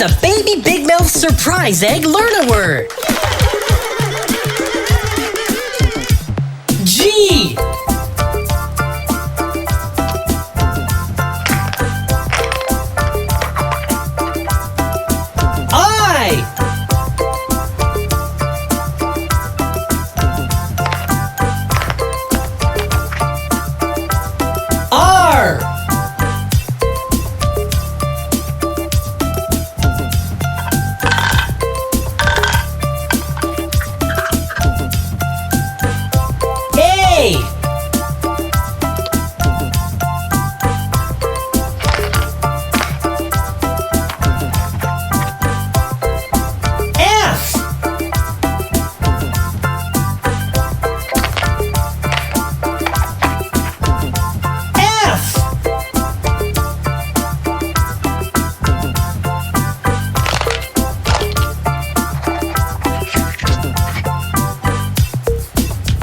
It's a Baby Big Mouth surprise egg learn-a-word. G. I. R. A. F. F.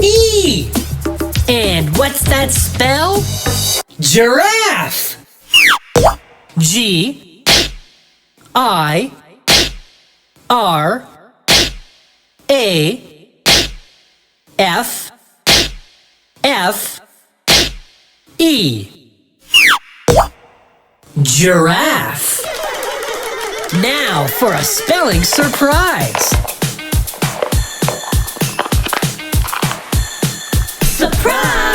E. And what's that spell? Giraffe. G. I. R. A. F. F. E. Giraffe. Now for a spelling surprise. Surprise!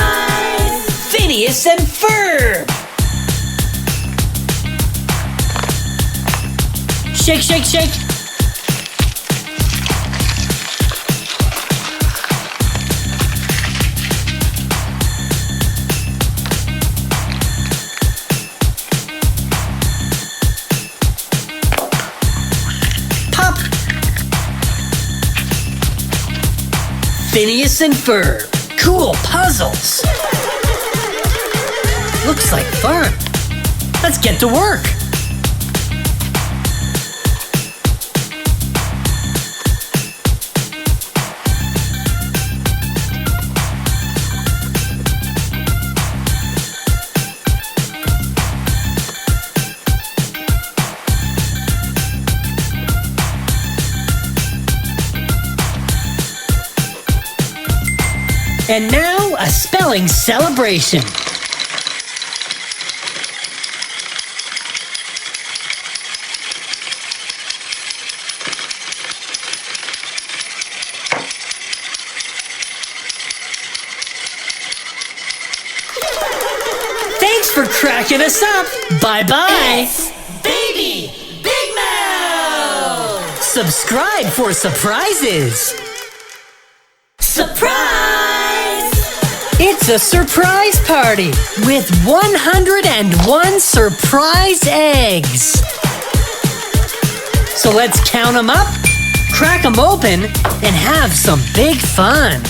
Phineas and Ferb. Shake, shake, shake. Pop. Phineas and Ferb. Cool puzzles. Looks like fun. Let's get to work. And now, a spelling celebration. Thanks for cracking us up. Bye-bye. Baby Big Mouth! Subscribe for surprises. Surprise! It's a surprise party with 101 surprise eggs. So let's count them up, crack them open, and have some big fun.